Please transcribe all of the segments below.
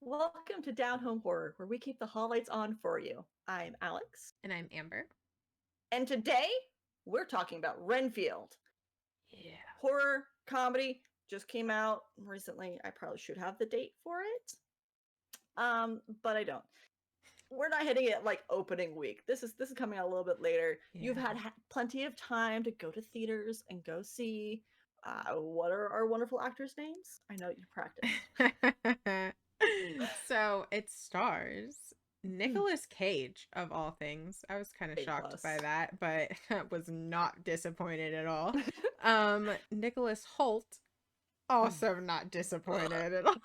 Welcome to Down Home Horror, where we keep the hall lights on for you. I'm Alex, And I'm Amber. and today we're talking about Renfield. Yeah. Horror comedy just came out recently. I probably should have the date for it, but I don't. We're not hitting it like opening week. This is coming out a little bit later. You've had plenty of time to go to theaters and go see. What are our wonderful actors' names? I know you practiced. So it stars Nicolas Cage, of all things. I was kind of A shocked plus. by that, but was not disappointed at all. Nicholas Holt, also not disappointed at all.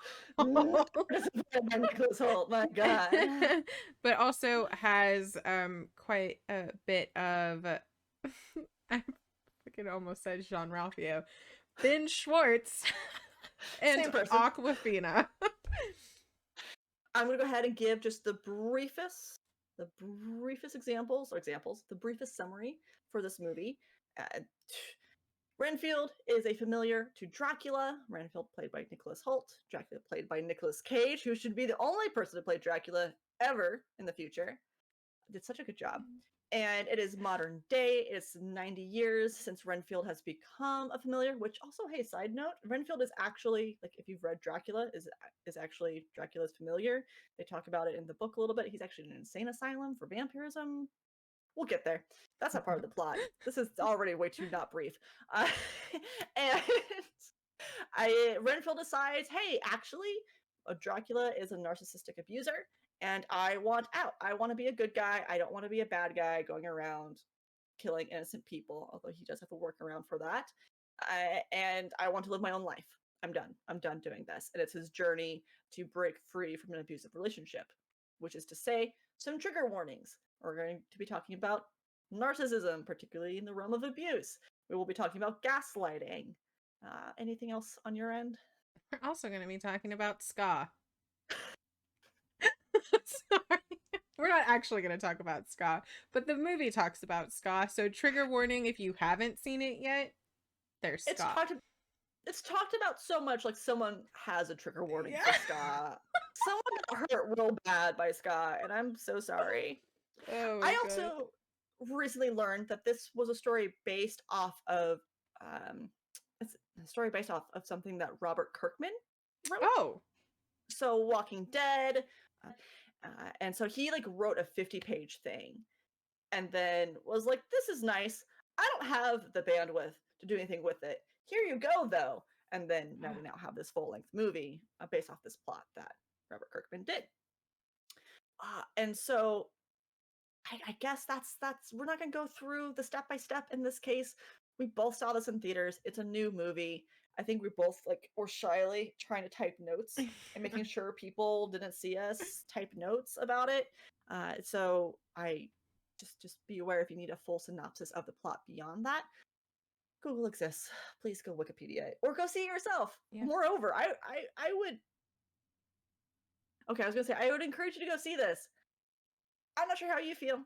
Disappointed by Nicholas Holt, my god. But also has quite a bit of I fucking almost said Jean Ralphio. Ben Schwartz and Same person. Aquafina. I'm gonna go ahead and give just the briefest the briefest summary for this movie. Uh, Renfield is a familiar to Dracula. Renfield played by Nicholas Holt. Dracula played by Nicolas Cage, who should be the only person to play Dracula ever in the future. Did such a good job. And it is modern day. It's 90 years since Renfield has become a familiar, which also, hey, side note, Renfield is actually, like, if you've read Dracula, is actually Dracula's familiar. They talk about it in the book a little bit. He's actually in an insane asylum for vampirism. We'll get there. That's not part of the plot. This is already way too not brief. And Renfield decides, hey, actually, Dracula is a narcissistic abuser, and I want out. I want to be a good guy. I don't want to be a bad guy going around killing innocent people, although he does have a workaround for that. And I want to live my own life. I'm done. I'm done doing this. And it's his journey to break free from an abusive relationship, which is to say, some trigger warnings. We're going to be talking about narcissism, particularly in the realm of abuse. We will be talking about gaslighting. Anything else on your end? We're also going to be talking about ska. Sorry. We're not actually going to talk about ska, but the movie talks about ska. So trigger warning if you haven't seen it yet, there's ska. It's talked about so much, like someone has a trigger warning Yeah. for ska. Someone got hurt real bad by ska, and I'm so sorry. Oh my I god. also recently learned that this was a story based off of it's a story based off of something that Robert Kirkman wrote. Oh. So Walking Dead, and so he like wrote a 50-page thing, and then was like, "This is nice. I don't have the bandwidth to do anything with it. Here you go, though." And then now we now have this full-length movie based off this plot that Robert Kirkman did. And so I guess that's we're not gonna go through the step by step in this case. We both saw this in theaters. It's a new movie. I think we both like were shyly trying to type notes and making sure people didn't see us type notes about it. So I just be aware if you need a full synopsis of the plot beyond that. Google exists. Please go Wikipedia it or go see it yourself. Yeah. Moreover, I would. Okay, I was gonna say I would encourage you to go see this. I'm not sure how you feel.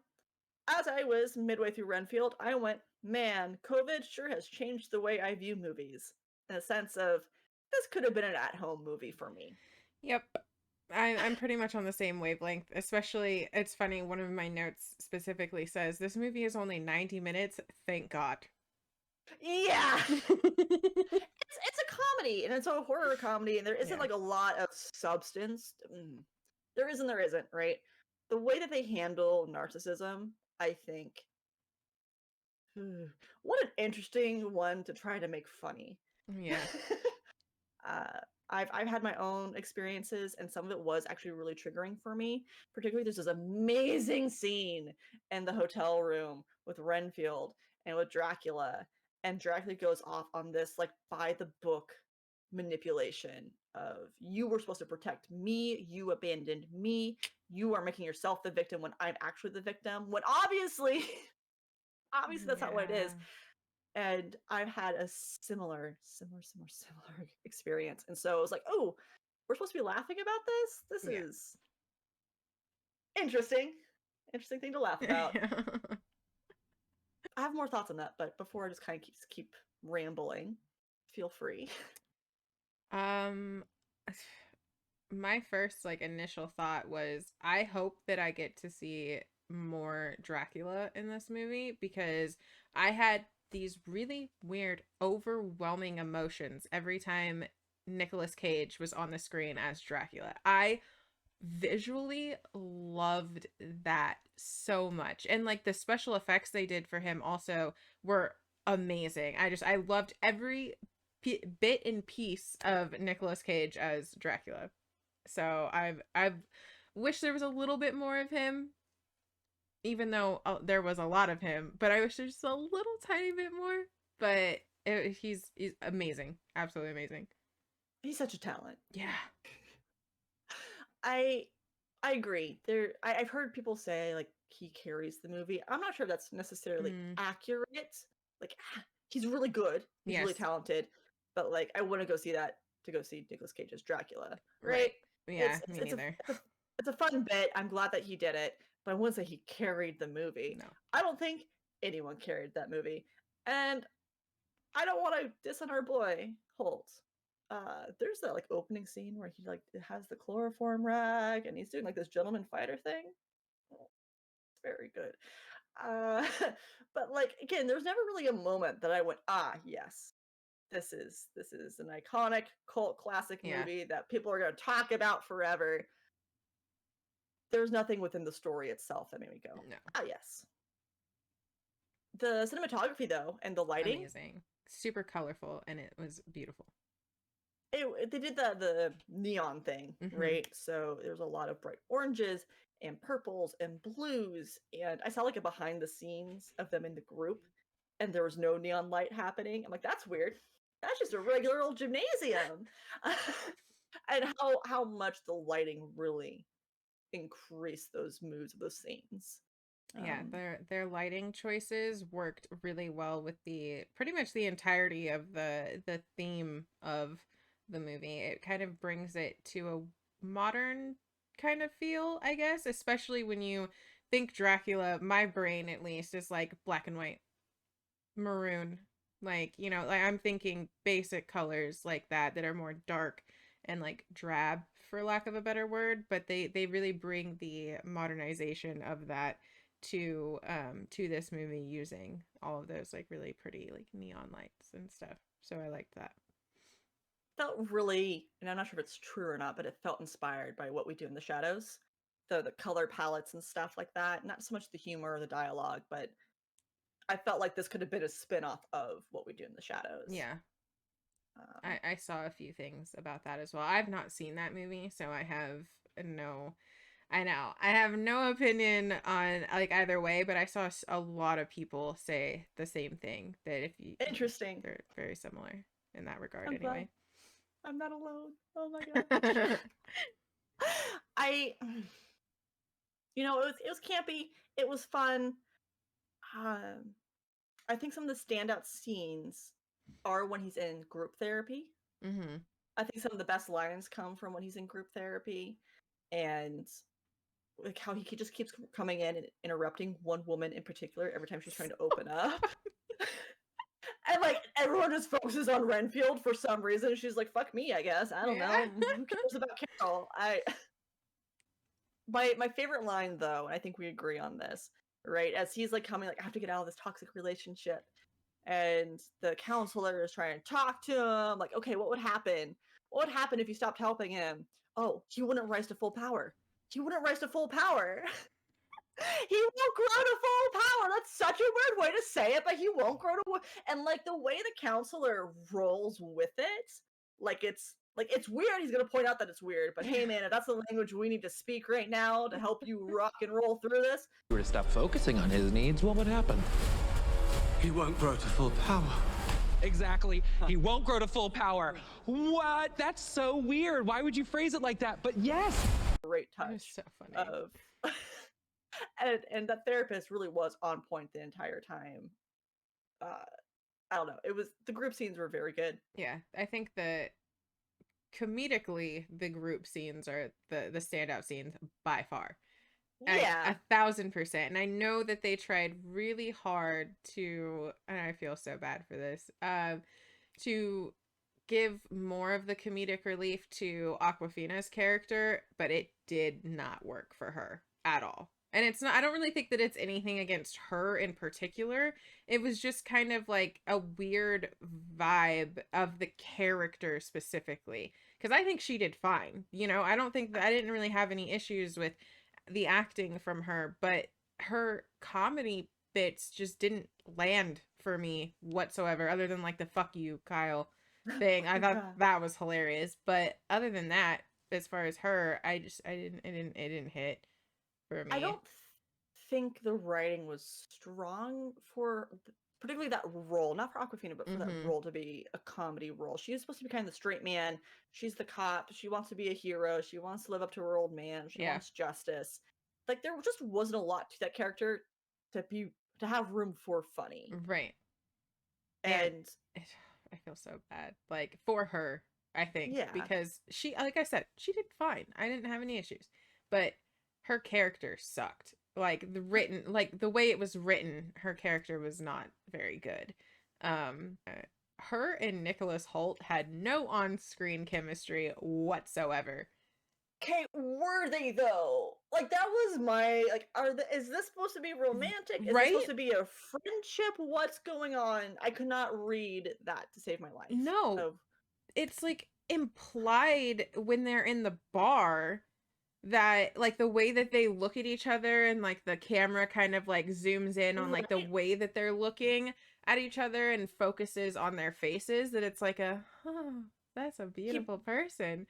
As I was midway through Renfield, I went, man, COVID sure has changed the way I view movies. In a sense of, this could have been an at-home movie for me. Yep. I'm pretty much on the same wavelength. Especially, it's funny, one of my notes specifically says this movie is only 90 minutes. Thank God. Yeah! it's a comedy, and it's a horror comedy, and there isn't like a lot of substance. There is and there isn't, right? The way that they handle narcissism, I think, what an interesting one to try to make funny. Yeah. I've had my own experiences, and some of it was actually really triggering for me. Particularly, there's this amazing scene in the hotel room with Renfield and with Dracula, and Dracula goes off on this like by the book manipulation of, you were supposed to protect me, you abandoned me, you are making yourself the victim when I'm actually the victim. When obviously, obviously that's not what it is. And I've had a similar experience. And so I was like, oh, we're supposed to be laughing about this? This is interesting. Interesting thing to laugh about. I have more thoughts on that, but before I just kind of keep rambling, feel free. my first like initial thought was I hope that I get to see more Dracula in this movie because I had these really weird overwhelming emotions every time Nicolas Cage was on the screen as Dracula. I visually loved that so much. And like the special effects they did for him also were amazing. I loved every bit and piece of Nicolas Cage as Dracula. So I've wish there was a little bit more of him, even though there was a lot of him. But I wish there's just a little tiny bit more. But he's amazing, absolutely amazing. He's such a talent. Yeah. I I agree. I've heard people say like he carries the movie. I'm not sure if that's necessarily Mm, accurate. Like he's really good. He's really yes. talented. But like I want to go see that to go see Nicolas Cage's Dracula, right? Right. Yeah. It's Me it's, it's a neither. it's a it's a fun bit. I'm glad that he did it, but I wouldn't say he carried the movie. No. I don't think anyone carried that movie. And I don't want to diss on our boy Holt. There's that like opening scene where he like has the chloroform rag and he's doing like this gentleman fighter thing. Oh, it's very good. Uh, but like again, there's never really a moment that I went, ah, yes, this is an iconic cult classic Yeah. movie that people are going to talk about forever. There's nothing within the story itself that made me go, No. ah, yes. The cinematography though and the lighting, Amazing. Super colorful and it was beautiful. they did the neon thing, Mm-hmm. right? So there's a lot of bright oranges and purples and blues, and I saw like a behind the scenes of them in the group, and there was no neon light happening. I'm like, that's weird. That's just a regular old gymnasium. And how much the lighting really increased those moods of those scenes. Yeah, Um, their lighting choices worked really well with the pretty much the entirety of the theme of the movie. It kind of brings it to a modern kind of feel, I guess, especially when you think Dracula, my brain at least is like black and white, maroon. Like, like I'm thinking basic colors like that are more dark and like drab for lack of a better word, but they really bring the modernization of that to this movie using all of those like really pretty like neon lights and stuff. So I liked that. Felt really, and I'm not sure if it's true or not, but it felt inspired by What We Do in the Shadows. The color palettes and stuff like that. Not so much the humor or the dialogue, but I felt like this could have been a spin-off of What We Do in the Shadows. Yeah. Um, I saw a few things about that as well. I've not seen that movie, so I have no I know. I have no opinion on like either way, but I saw a lot of people say the same thing that if you Interesting. they're very similar in that regard I'm glad anyway. I'm not alone. Oh my gosh. I, it was campy. It was fun. Um, I think some of the standout scenes are when he's in group therapy. Mhm. I think some of the best lines come from when he's in group therapy, and like how he just keeps coming in and interrupting one woman in particular every time she's trying to open up. And like everyone just focuses on Renfield for some reason. She's like, "Fuck me, I guess. I don't Yeah. know. Who cares about Carol?" I my favorite line though, and I think we agree on this, right? As he's like coming, like I have to get out of this toxic relationship, and the counselor is trying to talk to him, like, okay, what would happen? What would happen if you stopped helping him? Oh, he wouldn't rise to full power. He wouldn't rise to full power. He won't grow to full power. That's such a weird way to say it, but he won't grow to. And like the way the counselor rolls with it, like it's weird. He's gonna point out that it's weird, but hey, man, if that's the language we need to speak right now to help you rock and roll through this. If we were to stop focusing on his needs, what would happen? He won't grow to full power. Exactly. He won't grow to full power. What? That's so weird. Why would you phrase it like that? But yes. Great It was touch so funny. of. And that therapist really was on point the entire time. Uh, I don't know. It was the group scenes were very good. Yeah, I think that comedically the group scenes are the standout scenes by far. Like Yeah, 1,000%. And I know that they tried really hard to, and I feel so bad for this, to give more of the comedic relief to Aquafina's character, but it did not work for her at all. And it's not, I don't really think that it's anything against her in particular. It was just kind of like a weird vibe of the character specifically. Because I think she did fine. You know, I don't think that I didn't really have any issues with the acting from her, but her comedy bits just didn't land for me whatsoever, other than like the fuck you, Kyle thing. I thought Yeah. that was hilarious. But other than that, as far as her, it didn't hit for me. I don't think the writing was strong for particularly that role, not for Aquafina, but for that Mm-hmm. role to be a comedy role. She is supposed to be kind of the straight man. She's the cop. She wants to be a hero. She wants to live up to her old man. She Yeah. wants justice. Like there just wasn't a lot to that character to have room for funny. Right. And I feel so bad. Like for her, I think. yeah. Because she, like I said, she did fine. I didn't have any issues. But her character sucked. Like the way it was written, her character was not very good. Her and Nicholas Hoult had no on-screen chemistry whatsoever. Okay, were they though? Like that was my like. Is this supposed to be romantic? Is this Right? supposed to be a friendship? What's going on? I could not read that to save my life. No, it's like implied when they're in the bar that like the way that they look at each other and like the camera kind of like zooms in on like the Right. way that they're looking at each other and focuses on their faces, that it's like that's a beautiful person.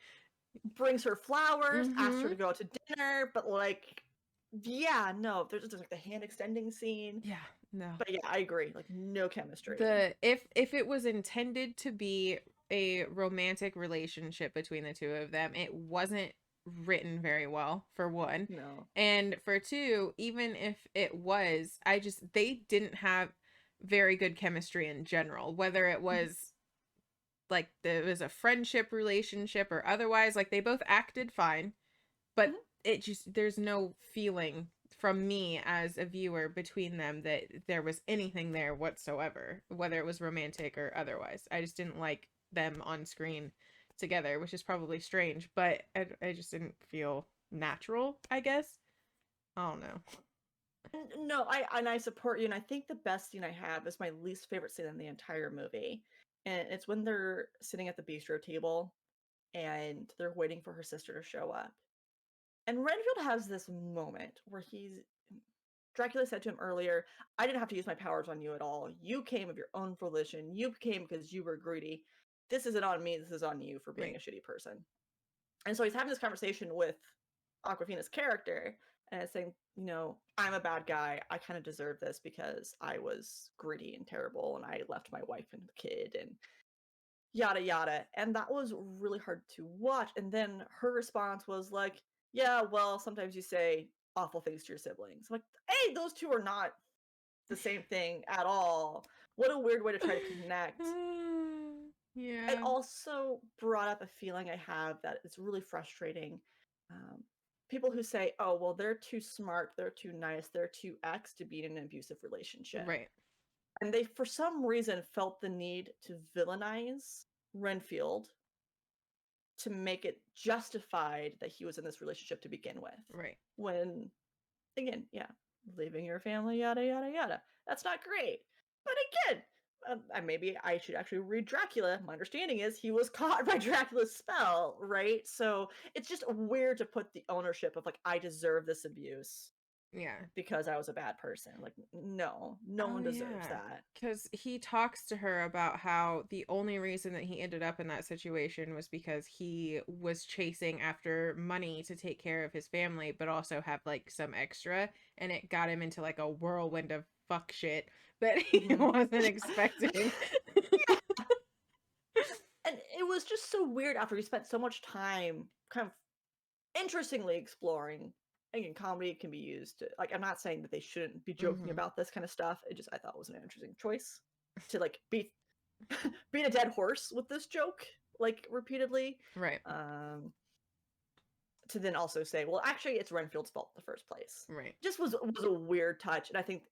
Brings her flowers, asks her Mhm. to go out to dinner, but like, yeah, no, there's just like the hand extending scene. Yeah, no. But yeah, I agree. Like no chemistry. If it was intended to be a romantic relationship between the two of them, it wasn't written very well, for one. No. And for two, even if it was, they didn't have very good chemistry in general, whether it was like there was a friendship relationship or otherwise. Like they both acted fine, but it just, there's no feeling from me as a viewer between them that there was anything there whatsoever, whether it was romantic or otherwise. I just didn't like them on screen together, which is probably strange, but I just didn't feel natural, I guess. I don't know. No, I support you, and I think the best scene I have is my least favorite scene in the entire movie, and it's when they're sitting at the bistro table, and they're waiting for her sister to show up. And Renfield has this moment where Dracula said to him earlier, I didn't have to use my powers on you at all. You came of your own volition. You came because you were greedy. This isn't on me. This is on you for being Right. a shitty person. And so he's having this conversation with Aquafina's character and it's saying, I'm a bad guy. I kind of deserve this because I was greedy and terrible and I left my wife and kid and yada yada. And that was really hard to watch. And then her response was like, yeah, well, sometimes you say awful things to your siblings. I'm like, hey, those two are not the same thing at all. What a weird way to try to connect. Yeah. It also brought up a feeling I have that it's really frustrating. People who say, oh, well, they're too smart, they're too nice, they're too X to be in an abusive relationship. Right. And they, for some reason, felt the need to villainize Renfield to make it justified that he was in this relationship to begin with. Right. When, again, yeah, leaving your family, yada, yada, yada. That's not great. But again, maybe I should actually read Dracula. My understanding is he was caught by Dracula's spell, right? So it's just weird to put the ownership of, like, I deserve this abuse. Yeah. Because I was a bad person. Like, no one deserves that. Because he talks to her about how the only reason that he ended up in that situation was because he was chasing after money to take care of his family, but also have like some extra, and it got him into like a whirlwind of fuck shit that he wasn't expecting. And it was just so weird after he spent so much time kind of interestingly exploring. Again, comedy can be used to, like, I'm not saying that they shouldn't be joking about this kind of stuff. I thought it was an interesting choice to like beat a dead horse with this joke, like, repeatedly. Right. To then also say, well, actually, it's Renfield's fault in the first place. Right. Just was a weird touch, and I think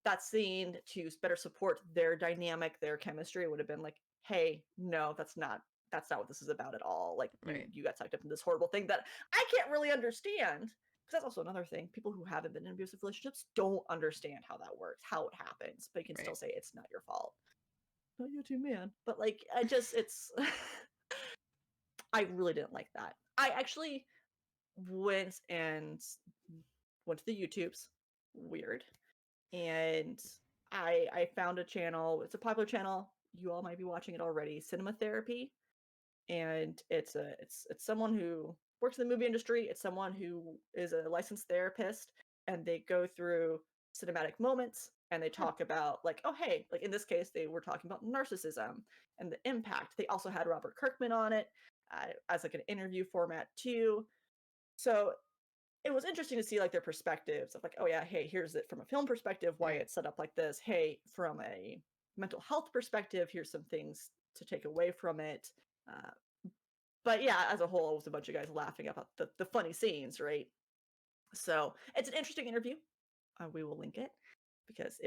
that scene to better support their dynamic, their chemistry, would have been like, hey, no, that's not that's not what this is about at all. Like, Right. you got sucked up in this horrible thing that I can't really understand. Because that's also another thing. People who haven't been in abusive relationships don't understand how that works, how it happens, but you can still Right. say it's not your fault. Not you too, man. But like, it's I really didn't like that. I actually went to the YouTubes, weird, and I found a channel. It's a popular channel. You all might be watching it already. Cinema Therapy, and it's someone who works in the movie industry. It's someone who is a licensed therapist, and they go through cinematic moments and they talk about, like, oh hey, like in this case they were talking about narcissism and the impact. They also had Robert Kirkman on it as like an interview format too. So it was interesting to see like their perspectives of like, oh yeah, hey, here's it from a film perspective, why Right. it's set up like this. Hey, from a mental health perspective, here's some things to take away from it. Uh, but yeah, as a whole, it was a bunch of guys laughing about the funny scenes, right? So it's an interesting interview. We will link it because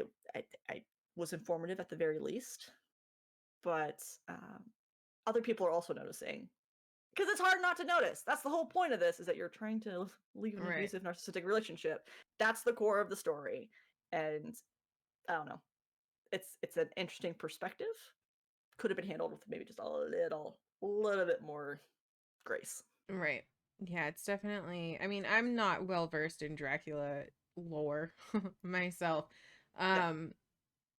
I was informative at the very least. But other people are also noticing, because it's hard not to notice. That's the whole point of this, is that you're trying to leave an Right. abusive narcissistic relationship. That's the core of the story. And I don't know. It's an interesting perspective. Could have been handled with maybe just a little bit more grace. Right. Yeah, it's definitely, I mean, I'm not well versed in Dracula lore myself. Yeah.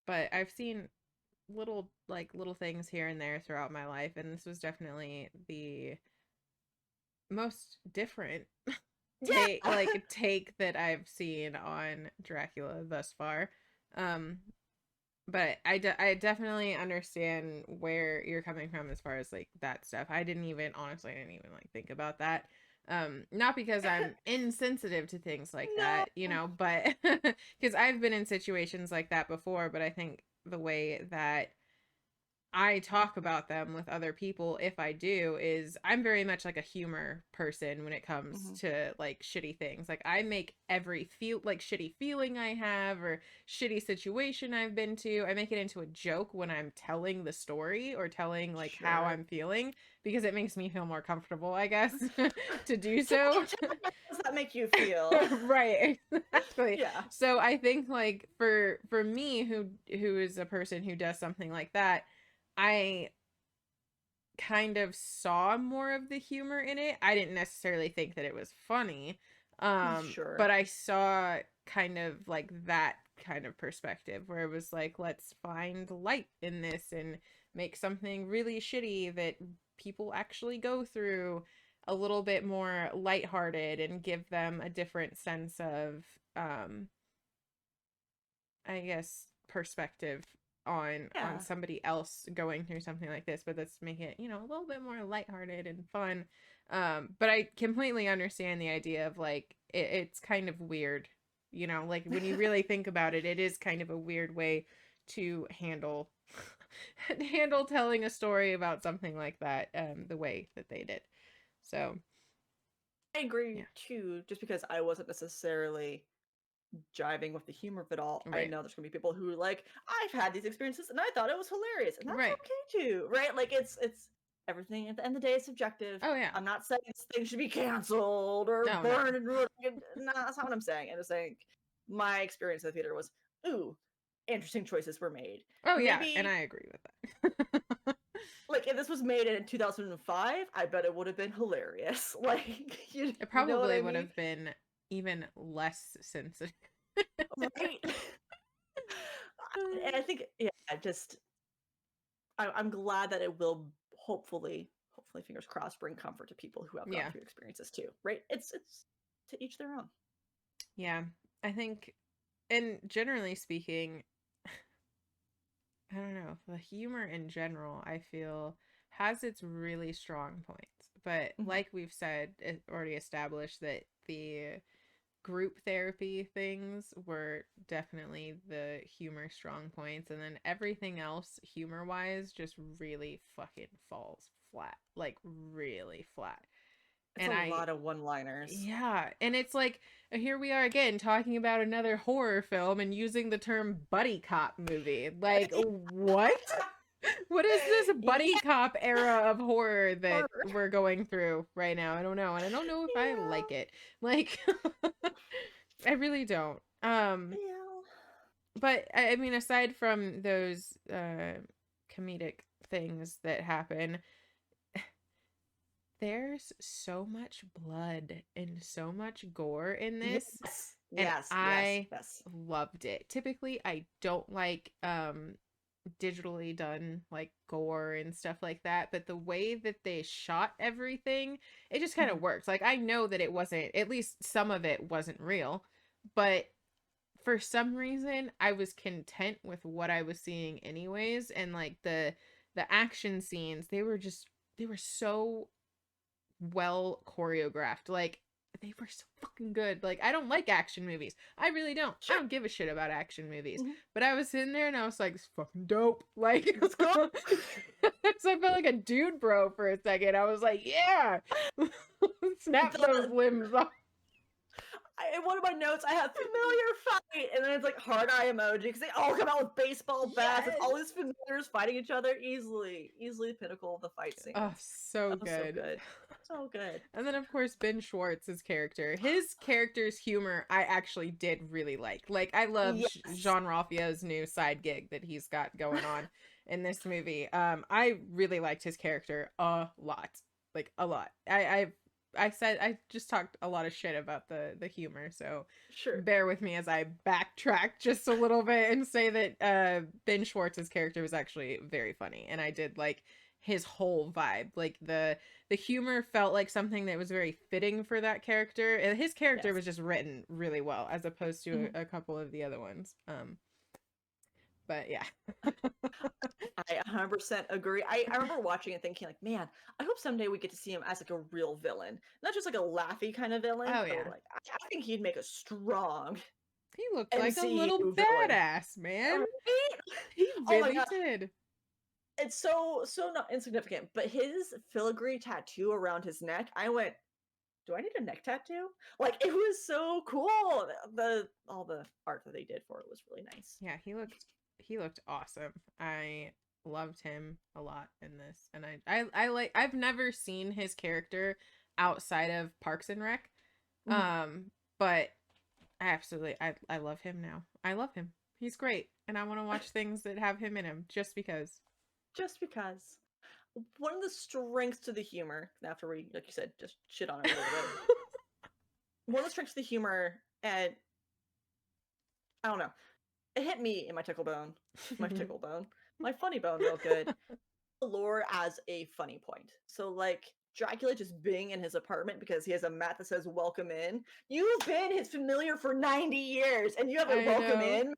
But I've seen little things here and there throughout my life, and this was definitely the most different Yeah. take that I've seen on Dracula thus far. But I definitely understand where you're coming from as far as like that stuff. I didn't even like think about that. Not because I'm insensitive to things like No. that, you know, but because I've been in situations like that before, but I think the way that I talk about them with other people, if I do, is I'm very much like a humor person when it comes to like shitty things. Like I make every shitty feeling I have or shitty situation I've been to, I make it into a joke when I'm telling the story or telling like how I'm feeling, because it makes me feel more comfortable, I guess, to do so. How does that make you feel? Right, exactly. Yeah. So I think like for me who is a person who does something like that, I kind of saw more of the humor in it. I didn't necessarily think that it was funny. Sure. But I saw kind of like that kind of perspective where it was like, let's find light in this and make something really shitty that people actually go through a little bit more lighthearted and give them a different sense of I guess perspective on somebody else going through something like this, but let's make it, you know, a little bit more lighthearted and fun. But I completely understand the idea of like it's kind of weird, you know, like when you really think about it, it is kind of a weird way to handle telling a story about something like that, the way that they did. So I agree yeah. too, just because I wasn't necessarily jiving with the humor of it all. I Right. know there's gonna be people who like, I've had these experiences and I thought it was hilarious, and that's Right. okay too, right? Like it's everything at the end of the day is subjective. Oh yeah. I'm not saying this thing should be canceled or No, burned and ruined. No, that's not what I'm saying. I'm just saying my experience in the theater was, ooh, interesting choices were made. Oh yeah, Maybe and I agree with that. like if this was made in 2005, I bet it would have been hilarious. Like It you know what probably I would mean? have been even less sensitive. Right? And I think, yeah, just I'm glad that it will hopefully, fingers crossed, bring comfort to people who have gone Yeah. through experiences too. Right? It's to each their own. Yeah. I think, and generally speaking, I don't know, the humor in general, I feel, has its really strong points. But like we've said, it already established that the group therapy things were definitely the humor strong points, and then everything else humor wise just really fucking falls flat, like really flat. It's And a I lot of one-liners. yeah, and it's like here we are again talking about another horror film and using the term buddy cop movie. Like what? What is this buddy Yeah. cop era of horror that we're going through right now? I don't know. And I don't know if I Yeah. like it. Like, I really don't. Yeah. But I mean, aside from those comedic things that happen, there's so much blood and so much gore in this. Yes. And Yes. I Yes. loved it. Typically, I don't like digitally done like gore and stuff like that, but the way that they shot everything, it just kind of works. Like, I know that it wasn't, at least some of it wasn't real, but for some reason I was content with what I was seeing anyways. And like the action scenes, they were so well choreographed. Like, they were so fucking good. Like, I don't like action movies. I really don't. I don't give a shit about action movies. But I was sitting there and I was like, it's fucking dope. Like, Let's go. so I felt like a dude bro for a second. I was like, yeah. Snap those limbs off. In one of my notes, I have familiar fight, and then it's like heart eye emoji because they all come out with baseball bats and all these familiars fighting each other. Easily the pinnacle of the fight scene. Oh, so good. So good. So good. And then, of course, Ben Schwartz's character. His character's humor, I actually did really like. Like, I love Jean-Ralphio's new side gig that he's got going on in this movie. I really liked his character a lot. Like, a lot. I just talked a lot of shit about the humor, so bear with me as I backtrack just a little bit and say that Ben Schwartz's character was actually very funny, and I did like his whole vibe. Like, the humor felt like something that was very fitting for that character, and his character was just written really well as opposed to a couple of the other ones. But yeah. I 100% agree. I remember watching it thinking like, man, I hope someday we get to see him as like a real villain. Not just like a laughy kind of villain. Oh, but yeah. like, I think he'd make a strong He looked like a MCU little villain. badass, man. Right? He Oh my really God. did. It's so not insignificant, but his filigree tattoo around his neck, I went, do I need a neck tattoo? Like, it was so cool. All the art that they did for it was really nice. Yeah, he looked awesome. I loved him a lot in this, and I've never seen his character outside of Parks and Rec, but I love him now. I love him. He's great, and I want to watch things that have him in him just because. Just because. One of the strengths to the humor, after we, like you said, just shit on it a little bit. One of the strengths to the humor, and I don't know, it hit me in my tickle bone, my funny bone real good. The lore as a funny point. So like Dracula just being in his apartment because he has a mat that says welcome in. You've been his familiar for 90 years and you haven't welcome in?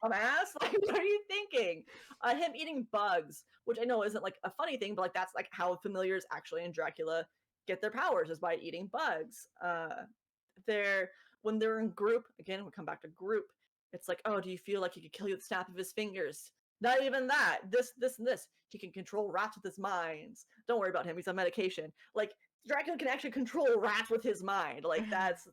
Dumbass. Like, what are you thinking? Him eating bugs, which I know isn't like a funny thing, but like that's like how familiars actually in Dracula get their powers, is by eating bugs. When they're in group, again, we come back to group, it's like, oh, do you feel like he could kill you with the snap of his fingers? Not even that. This, and this. He can control rats with his minds. Don't worry about him. He's on medication. Like, Dracula can actually control rats with his mind. Like, that's...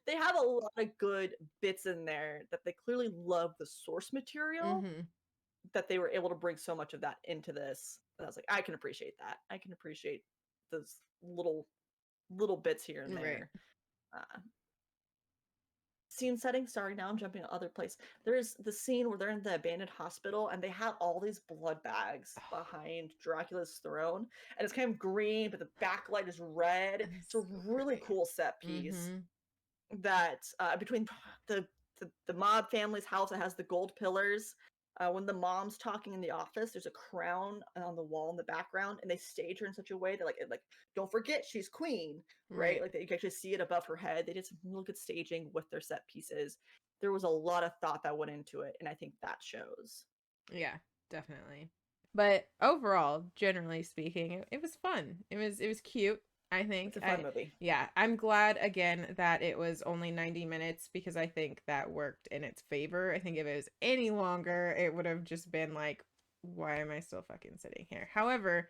They have a lot of good bits in there that they clearly love the source material, that they were able to bring so much of that into this. And I was like, I can appreciate that. I can appreciate those little bits here and there. Right. Scene setting, sorry, now I'm jumping to other place. There's the scene where they're in the abandoned hospital and they have all these blood bags behind Dracula's throne, and it's kind of green, but the backlight is red. It's a really cool set piece that between the mob family's house that has the gold pillars. When the mom's talking in the office, there's a crown on the wall in the background, and they stage her in such a way that like don't forget she's queen, right? Like that you can actually see it above her head. They did some real good staging with their set pieces. There was a lot of thought that went into it, and I think that shows. Yeah, definitely. But overall, generally speaking, it was fun. It was cute. I think it's a fun movie. Yeah, I'm glad again that it was only 90 minutes because I think that worked in its favor. I think if it was any longer, it would have just been like, why am I still fucking sitting here? However,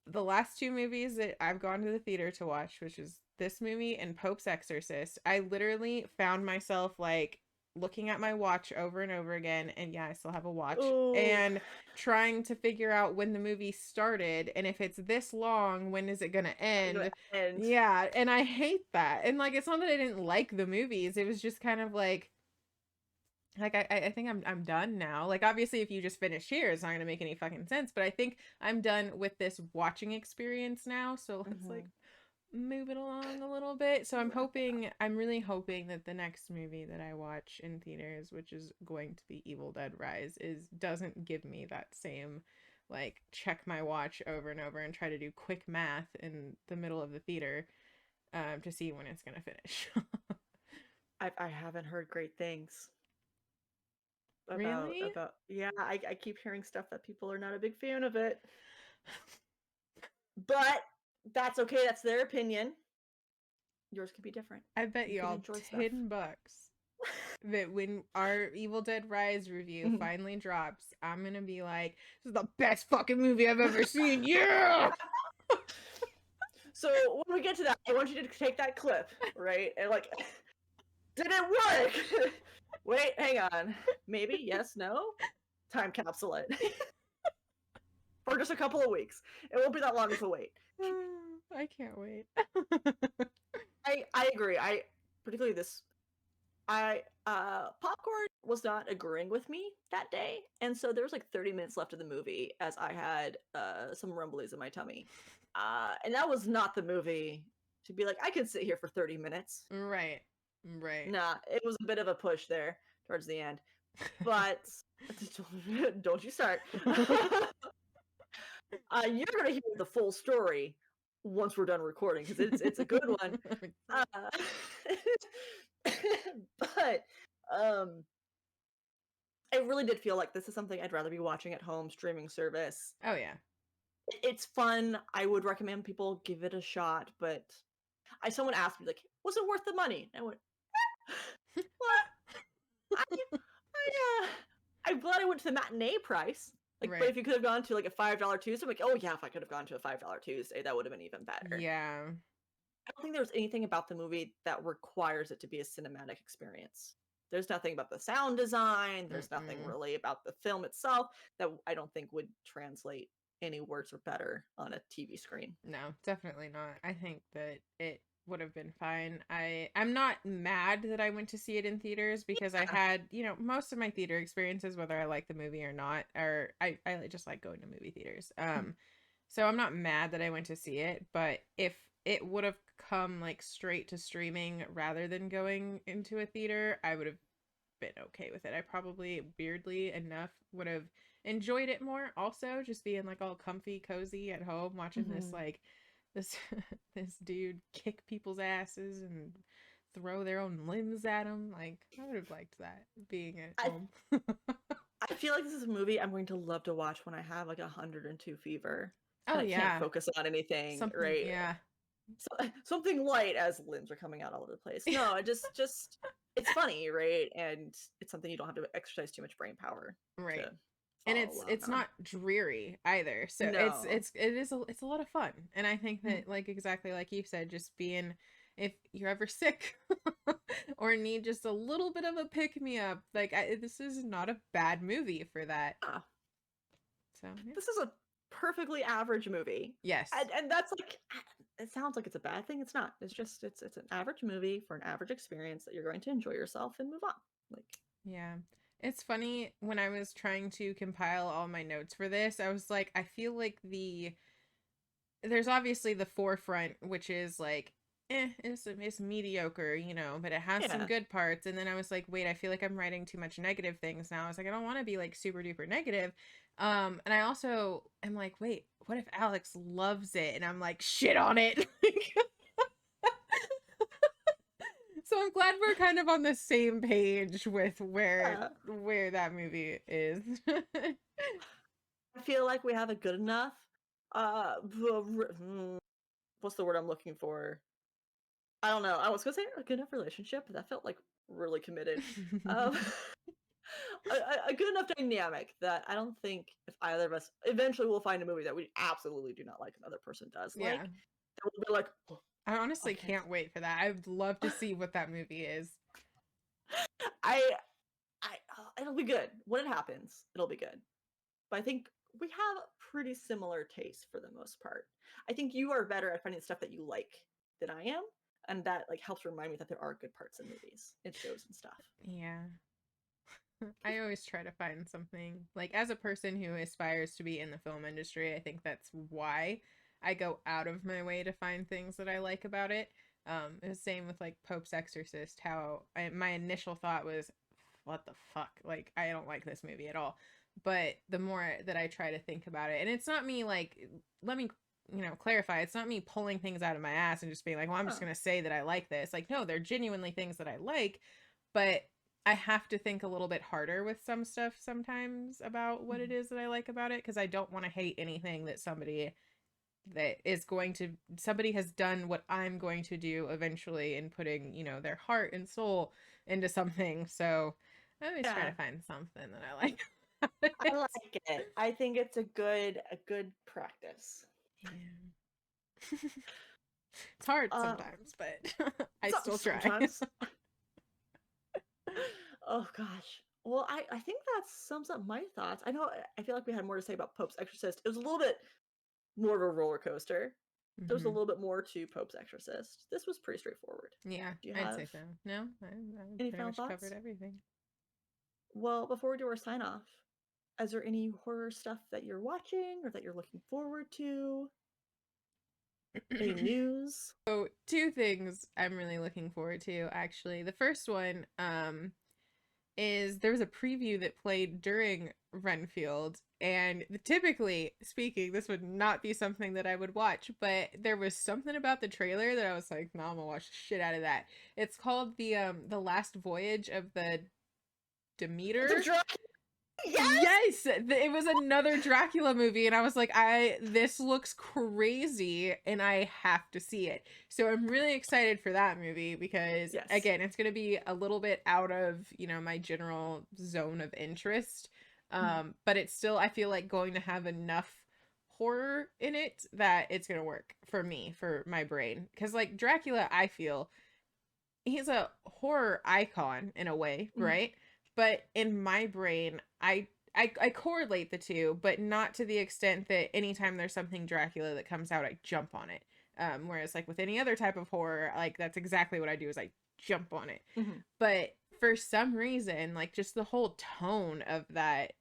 the last two movies that I've gone to the theater to watch, which is this movie and Pope's Exorcist, I literally found myself like looking at my watch over and over again, and yeah, I still have a watch, Ooh. and trying to figure out when the movie started, and if it's this long, when is it gonna end? Yeah, and I hate that. And like, it's not that I didn't like the movies, it was just kind of like I think I'm done now. Like, obviously, if you just finish here, it's not gonna make any fucking sense. But I think I'm done with this watching experience now. So let's like move it along a little bit. So I'm really hoping that the next movie that I watch in theaters, which is going to be Evil Dead Rise, doesn't give me that same like check my watch over and over and try to do quick math in the middle of the theater to see when it's gonna finish. I haven't heard great things. Really? Yeah, I keep hearing stuff that people are not a big fan of it. But that's okay, that's their opinion. Yours could be different. I bet You can y'all enjoy stuff. $10 that when our Evil Dead Rise review finally drops, I'm gonna be like, this is the best fucking movie I've ever seen. Yeah! So when we get to that, I want you to take that clip, right? And like, did it work? Wait, hang on. Maybe, yes, no? Time capsule it. For just a couple of weeks. It won't be that long of a wait. I can't wait. I agree. Particularly this Popcorn was not agreeing with me that day, and so there was like 30 minutes left of the movie as I had some rumblies in my tummy. And that was not the movie to be like, I could sit here for 30 minutes. Right. Nah, it was a bit of a push there towards the end. But don't you start. You're gonna hear the full story once we're done recording because it's a good one. But I really did feel like this is something I'd rather be watching at home, streaming service. Oh yeah. It's fun. I would recommend people give it a shot, but someone asked me like, was it worth the money? And I went, well, I'm glad I went to the matinee price. Like, Right. but if you could have gone to like a $5 Tuesday, I'm like, oh yeah, if I could have gone to a $5 Tuesday, that would have been even better. Yeah. I don't think there's anything about the movie that requires it to be a cinematic experience. There's nothing about the sound design. There's nothing really about the film itself that I don't think would translate any worse or better on a TV screen. No, definitely not. I think that it would have been fine. I'm not mad that I went to see it in theaters because I had, most of my theater experiences, whether I like the movie or not, or I just like going to movie theaters. So I'm not mad that I went to see it, but if it would have come like straight to streaming rather than going into a theater, I would have been okay with it. I probably, weirdly enough, would have enjoyed it more also, just being like all comfy, cozy at home, watching this like this dude kick people's asses and throw their own limbs at them. Like, I would have liked that being at home. I feel like this is a movie I'm going to love to watch when I have like 102 fever. Oh, I yeah. can't focus on anything, Something, right? yeah. So, something light as limbs are coming out all over the place. No, just it's funny, right? And it's something you don't have to exercise too much brain power. Right. And it's not dreary either. So No. it's a lot of fun. And I think that like exactly like you said, just being, if you're ever sick or need just a little bit of a pick me up, like this is not a bad movie for that. So yeah. This is a perfectly average movie. Yes. And that's like, it sounds like it's a bad thing. It's not. It's just it's an average movie for an average experience that you're going to enjoy yourself and move on. Like, yeah. It's funny, when I was trying to compile all my notes for this, I was like, I feel like there's obviously the forefront, which is like, it's mediocre, but it has some good parts. And then I was like, wait, I feel like I'm writing too much negative things now. I was like, I don't want to be like super duper negative. And I also am like, wait, what if Alex loves it? And I'm like, shit on it. So I'm glad we're kind of on the same page with where that movie is. I feel like we have a good enough what's the word I'm looking for? I don't know. I was gonna say a good enough relationship, but that felt like really committed. A good enough dynamic that I don't think if either of us eventually we'll find a movie that we absolutely do not like another person does like, that we'll be like, I honestly can't wait for that. I'd love to see what that movie is. It'll be good when it happens. It'll be good. But I think we have pretty similar tastes for the most part. I think you are better at finding stuff that you like than I am, and that like helps remind me that there are good parts in movies, in shows and stuff. Yeah. I always try to find something, like, as a person who aspires to be in the film industry, I think that's why I go out of my way to find things that I like about it. It was the same with like Pope's Exorcist, how my initial thought was, what the fuck? Like, I don't like this movie at all. But the more that I try to think about it, and it's not me like, let me, clarify, it's not me pulling things out of my ass and just being like, well, I'm just going to say that I like this. Like, no, they're genuinely things that I like, but I have to think a little bit harder with some stuff sometimes about what it is that I like about it, because I don't want to hate anything that somebody has done what I'm going to do eventually in putting, their heart and soul into something. So I always try to find something that I like. I like it. I think it's a good practice. Yeah. It's hard sometimes, but I still try. Sometimes. Oh gosh. Well, I think that sums up my thoughts. I feel like we had more to say about Pope's Exorcist. It was a little bit more of a roller coaster. There was a little bit more to Pope's Exorcist. This was pretty straightforward. Yeah, Do you I'd have say so. No, I any pretty final much thoughts? covered everything. Well, before we do our sign off, is there any horror stuff that you're watching or that you're looking forward to? Any news? So 2 things I'm really looking forward to, actually. The first one is there was a preview that played during Renfield, and typically speaking, this would not be something that I would watch, but there was something about the trailer that I was like, no, I'm gonna watch the shit out of that. It's called the Last Voyage of the Demeter. Yes, it was another Dracula movie, and I was like, this looks crazy, and I have to see it. So I'm really excited for that movie because, again, it's going to be a little bit out of, my general zone of interest, but it's still, I feel like, going to have enough horror in it that it's going to work for me, for my brain. Because, like, Dracula, I feel, he's a horror icon in a way, right? But in my brain, I correlate the two, but not to the extent that anytime there's something Dracula that comes out, I jump on it. Whereas like with any other type of horror, like that's exactly what I do, is I jump on it. But for some reason, like just the whole tone of that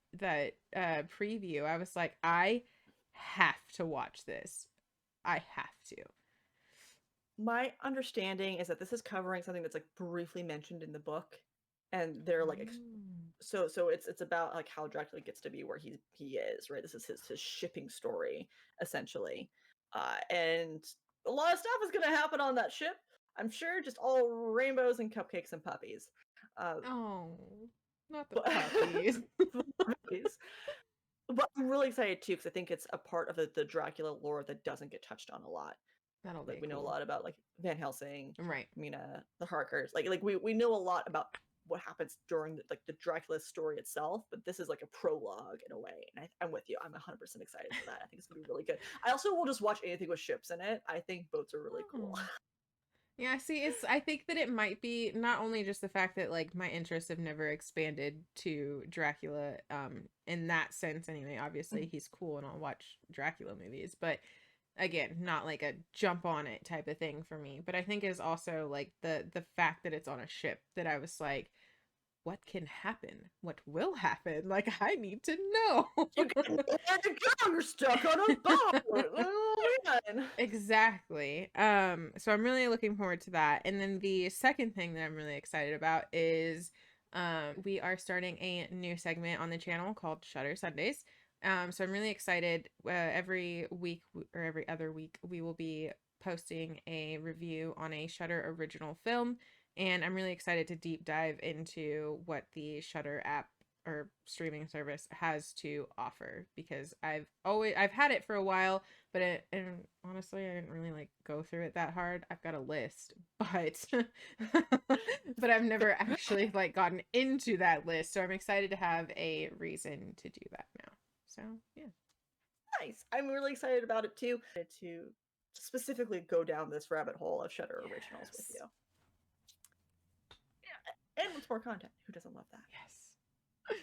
preview, I was like, I have to watch this. I have to. My understanding is that this is covering something that's like briefly mentioned in the book, and they're like so it's about like how Dracula gets to be where he is, right? This is his shipping story essentially, and a lot of stuff is going to happen on that ship, I'm sure. Just all rainbows and cupcakes and puppies. Oh, not the puppies. But I'm really excited too, because I think it's a part of the Dracula lore that doesn't get touched on a lot. That'll Like be we know a cool. lot about like Van Helsing, Right? Mina, the Harkers. Like we know a lot about what happens during the Dracula story itself, but this is like a prologue in a way. And I'm with you. I'm 100% excited for that. I think it's gonna be really good. I also will just watch anything with ships in it. I think boats are really cool. Yeah, see, I think that it might be not only just the fact that like my interests have never expanded to Dracula, in that sense anyway. Obviously he's cool and I'll watch Dracula movies, but again, not like a jump on it type of thing for me. But I think is also like the fact that it's on a ship, that I was like, what can happen? What will happen? Like, I need to know. You're stuck on a boat. Oh man. Exactly. So I'm really looking forward to that. And then the second thing that I'm really excited about is we are starting a new segment on the channel called Shutter Sundays. So I'm really excited. Every week or every other week, we will be posting a review on a Shutter original film. And I'm really excited to deep dive into what the Shutter app or streaming service has to offer, because I've had it for a while, but and honestly, I didn't really like go through it that hard. I've got a list, but but I've never actually like gotten into that list. So I'm excited to have a reason to do that now. So yeah. Nice. I'm really excited about it too. To specifically go down this rabbit hole of Shutter originals with you. and wants more content. Who doesn't love that? Yes.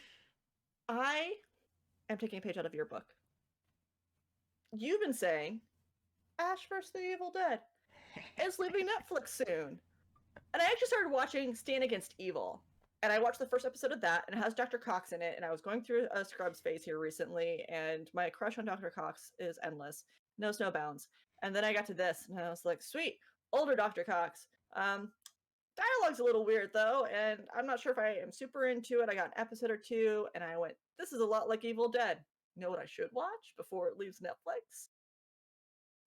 I am taking a page out of your book. You've been saying Ash vs. the Evil Dead is leaving Netflix soon. And I actually started watching Stand Against Evil. And I watched the first episode of that, and it has Dr. Cox in it. And I was going through a Scrubs phase here recently, and my crush on Dr. Cox is endless. Knows no bounds. And then I got to this, and I was like, sweet, older Dr. Cox. Dialogue's a little weird, though, and I'm not sure if I am super into it. I got an episode or two, and I went, this is a lot like Evil Dead. You know what I should watch before it leaves Netflix?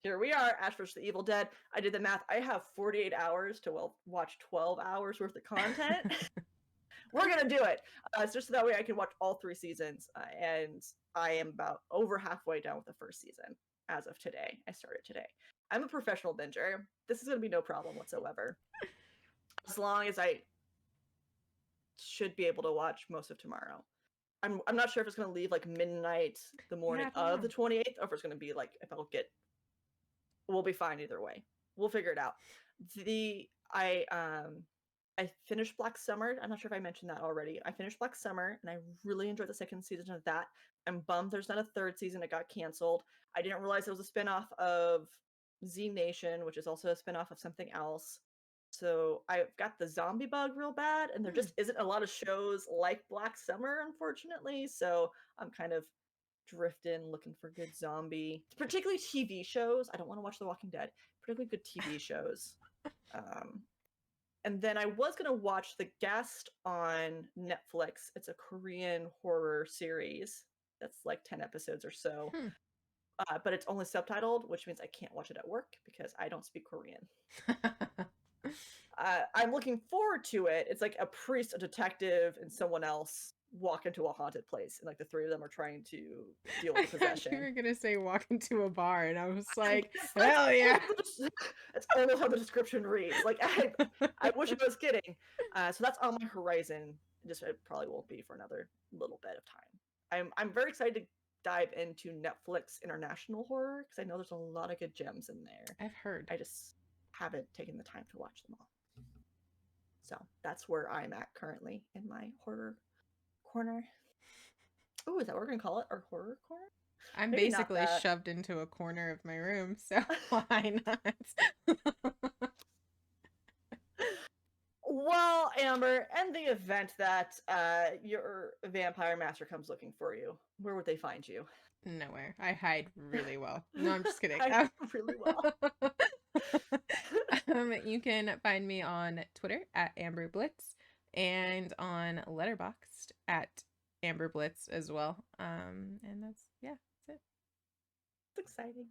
Here we are, Ash vs. the Evil Dead. I did the math. I have 48 hours to watch 12 hours worth of content. We're gonna do it. It's just so that way I can watch all 3 seasons, and I am about over halfway done with the first season as of today. I started today. I'm a professional binger. This is gonna be no problem whatsoever, as long as I should be able to watch most of tomorrow. I'm not sure if it's gonna leave like midnight the morning of the 28th, or if it's gonna be like if I'll get. We'll be fine either way. We'll figure it out. I finished Black Summer. I'm not sure if I mentioned that already. I finished Black Summer, and I really enjoyed the second season of that. I'm bummed there's not a third season. It got canceled. I didn't realize it was a spinoff of Z Nation, which is also a spinoff of something else. So I've got the zombie bug real bad, and there just isn't a lot of shows like Black Summer, unfortunately. So I'm kind of drifting, looking for good zombie, particularly TV shows. I don't want to watch The Walking Dead, particularly good TV shows. And then I was going to watch The Guest on Netflix. It's a Korean horror series that's like 10 episodes or so. But it's only subtitled, which means I can't watch it at work because I don't speak Korean. I'm looking forward to it. It's like a priest, a detective, and someone else walk into a haunted place, and like the 3 of them are trying to deal with possession. You were gonna say walk into a bar, and I was like, hell yeah. That's almost how the description reads. Like I wish I was kidding. So that's on my horizon. It probably won't be for another little bit of time. I'm very excited to dive into Netflix international horror because I know there's a lot of good gems in there. I've heard. I just haven't taken the time to watch them all. So that's where I'm at currently in my horror corner. Oh, is that what we're gonna call it? Our horror corner? I'm Maybe basically shoved into a corner of my room, so why not? Well, Amber, in the event that your vampire master comes looking for you, where would they find you? Nowhere. I hide really well. No, I'm just kidding. I really well. You can find me on Twitter at Amber Blitz and on Letterboxd at Amber Blitz as well. And that's it. It's exciting.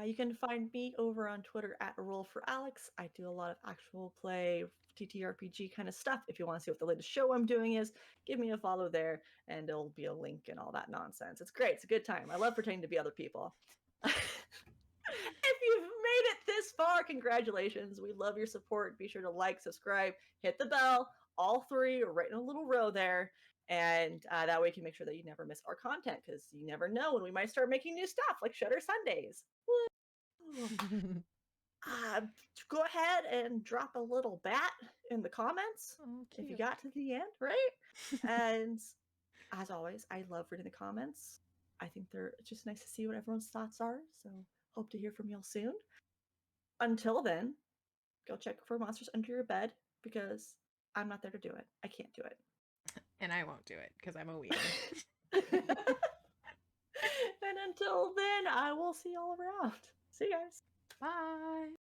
You can find me over on Twitter at Roll for Alex. I do a lot of actual play, TTRPG kind of stuff. If you want to see what the latest show I'm doing is, give me a follow there, and there'll be a link and all that nonsense. It's great. It's a good time. I love pretending to be other people. If you've made it this far, congratulations. We love your support. Be sure to like, subscribe, hit the bell. All 3 are right in a little row there. And that way you can make sure that you never miss our content, because you never know when we might start making new stuff like Shutter Sundays. Go ahead and drop a little bat in the comments if you got to the end, right? And as always, I love reading the comments. I think it's just nice to see what everyone's thoughts are. So hope to hear from y'all soon. Until then, go check for monsters under your bed, because I'm not there to do it. I can't do it. And I won't do it because I'm a weirdo. And until then, I will see y'all around. See you guys. Bye.